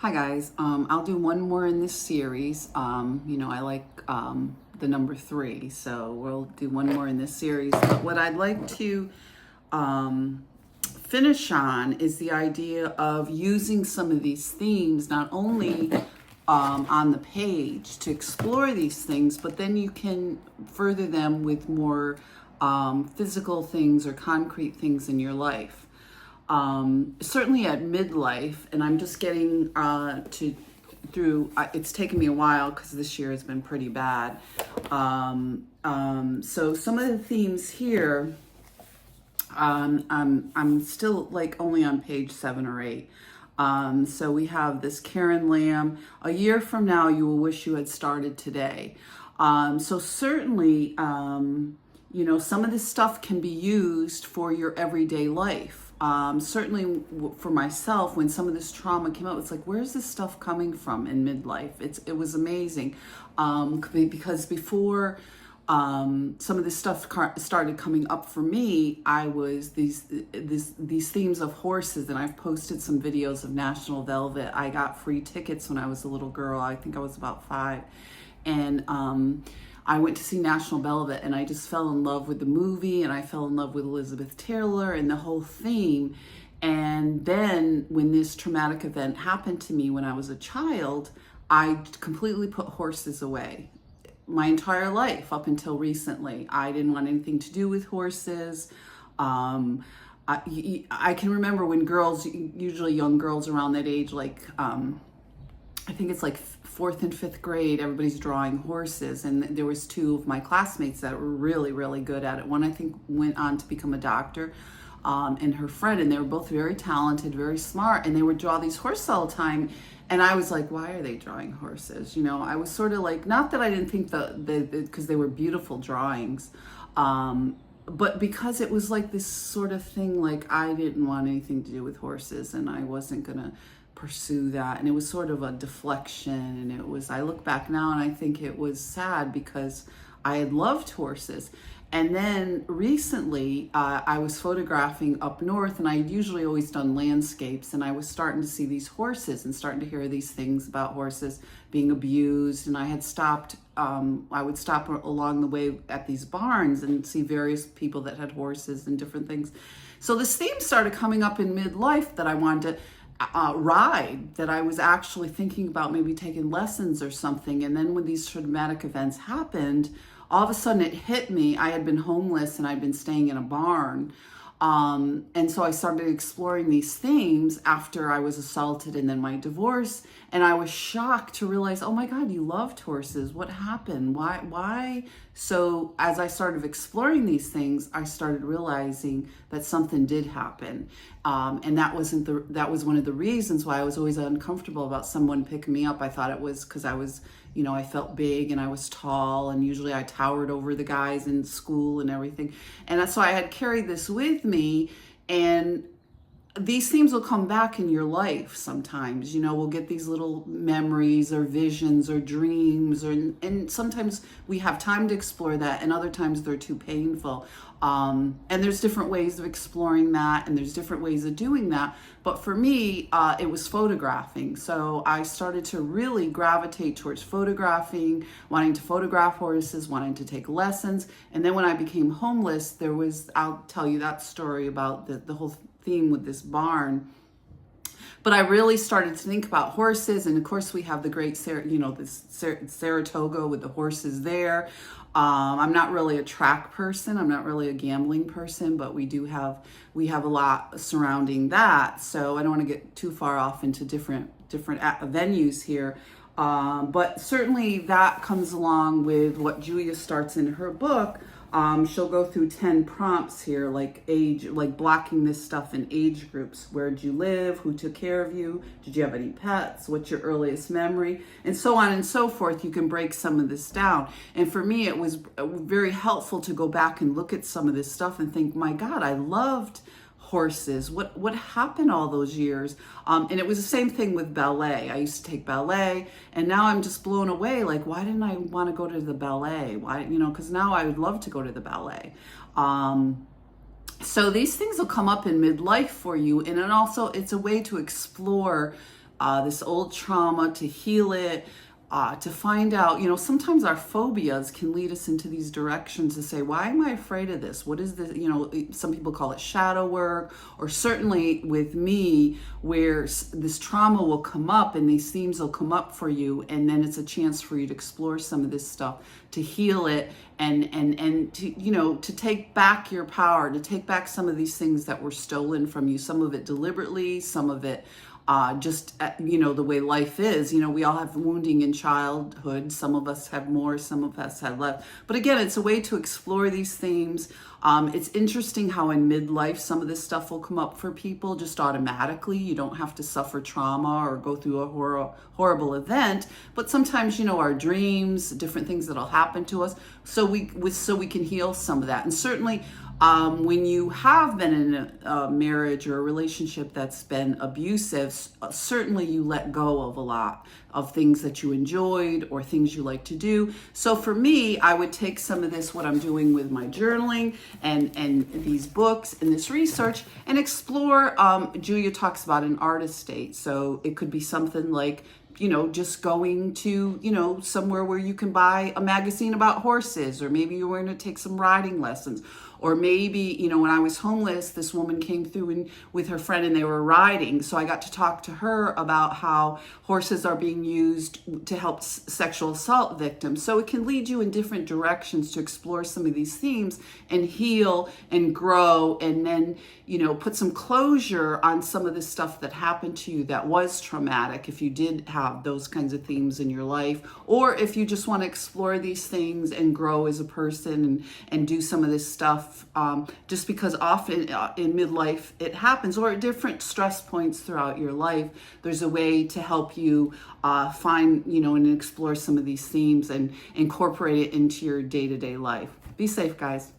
Hi guys, I'll do one more in this series. I like the number 3, so we'll do one more in this series. But what I'd like to finish on is the idea of using some of these themes, not only on the page to explore these things, but then you can further them with more physical things or concrete things in your life. Certainly at midlife, and I'm just getting it's taken me a while because this year has been pretty bad. So some of the themes here, I'm still like only on page 7 or 8. So we have this Karen Lamb, a year from now, you will wish you had started today. So certainly, some of this stuff can be used for your everyday life. Certainly for myself, when some of this trauma came out, it's like, where's this stuff coming from in midlife? It was amazing. Because before some of this stuff started coming up for me, I was these themes of horses, and I've posted some videos of National Velvet. I got free tickets when I was a little girl. I think I was about 5. And I went to see National Velvet, and I just fell in love with the movie, and I fell in love with Elizabeth Taylor and the whole theme. And then when this traumatic event happened to me when I was a child, I completely put horses away. My entire life up until recently, I didn't want anything to do with horses. I can remember when girls, usually young girls around that age, like I think it's like 4th and 5th grade, everybody's drawing horses, and there was 2 of my classmates that were really, really good at it. One, I think, went on to become a doctor, and her friend, and they were both very talented, very smart, and they would draw these horses all the time. And I was like, why are they drawing horses? I was sort of like, not that I didn't think because they were beautiful drawings, but because it was like this sort of thing, like I didn't want anything to do with horses, and I wasn't gonna pursue that. And it was sort of a deflection, and I look back now and I think it was sad because I had loved horses. And then recently I was photographing up north, and I had usually always done landscapes, and I was starting to see these horses and starting to hear these things about horses being abused. And I had stopped, I would stop along the way at these barns and see various people that had horses and different things. So this theme started coming up in midlife that I wanted to ride, that I was actually thinking about maybe taking lessons or something. And then when these traumatic events happened, all of a sudden it hit me. I had been homeless and I'd been staying in a barn. And so I started exploring these themes after I was assaulted and then my divorce. And I was shocked to realize, oh my God, you loved horses. What happened? Why? So as I started exploring these things, I started realizing that something did happen. And that was one of the reasons why I was always uncomfortable about someone picking me up. I thought it was because I was, I felt big and I was tall, and usually I towered over the guys in school and everything. And that's why I had carried this with me. And these themes will come back in your life sometimes. We'll get these little memories or visions or dreams, and sometimes we have time to explore that, and other times they're too painful. And there's different ways of exploring that, and there's different ways of doing that. But for me, it was photographing. So I started to really gravitate towards photographing, wanting to photograph horses, wanting to take lessons. And then when I became homeless, I'll tell you that story about the whole theme with this barn. But I really started to think about horses, and of course we have the great, this Saratoga with the horses there. I'm not really a track person. I'm not really a gambling person, but we have a lot surrounding that. So I don't want to get too far off into different venues here. But certainly that comes along with what Julia starts in her book. She'll go through 10 prompts here, like age, like blocking this stuff in age groups. Where'd you live? Who took care of you? Did you have any pets? What's your earliest memory? And so on and so forth. You can break some of this down. And for me, it was very helpful to go back and look at some of this stuff and think, my God, I loved horses. What happened all those years? And it was the same thing with ballet. I used to take ballet, and now I'm just blown away. Like, why didn't I want to go to the ballet? Why, because now I would love to go to the ballet. So these things will come up in midlife for you. And then also it's a way to explore this old trauma, to heal it, to find out, sometimes our phobias can lead us into these directions to say, why am I afraid of this? What is this? Some people call it shadow work, or certainly with me, where this trauma will come up and these themes will come up for you. And then it's a chance for you to explore some of this stuff, to heal it, and to take back your power, to take back some of these things that were stolen from you, some of it deliberately, some of it the way life is. We all have wounding in childhood. Some of us have more, some of us have less. But again, it's a way to explore these themes. It's interesting how in midlife, some of this stuff will come up for people just automatically. You don't have to suffer trauma or go through a horrible event. But sometimes, our dreams, different things that'll happen to us, so we can heal some of that. And certainly, when you have been in a marriage or a relationship that's been abusive, certainly you let go of a lot of things that you enjoyed or things you like to do. So for me, I would take some of this, what I'm doing with my journaling and these books and this research, and explore. Julia talks about an artist state. So it could be something like, just going to, somewhere where you can buy a magazine about horses, or maybe you're going to take some riding lessons. Or maybe, when I was homeless, this woman came through with her friend and they were riding. So I got to talk to her about how horses are being used to help sexual assault victims. So it can lead you in different directions to explore some of these themes and heal and grow, and then, put some closure on some of the stuff that happened to you that was traumatic, if you did have those kinds of themes in your life, or if you just want to explore these things and grow as a person and do some of this stuff, just because often in midlife it happens, or at different stress points throughout your life, there's a way to help you find, and explore some of these themes and incorporate it into your day-to-day life. Be safe, guys.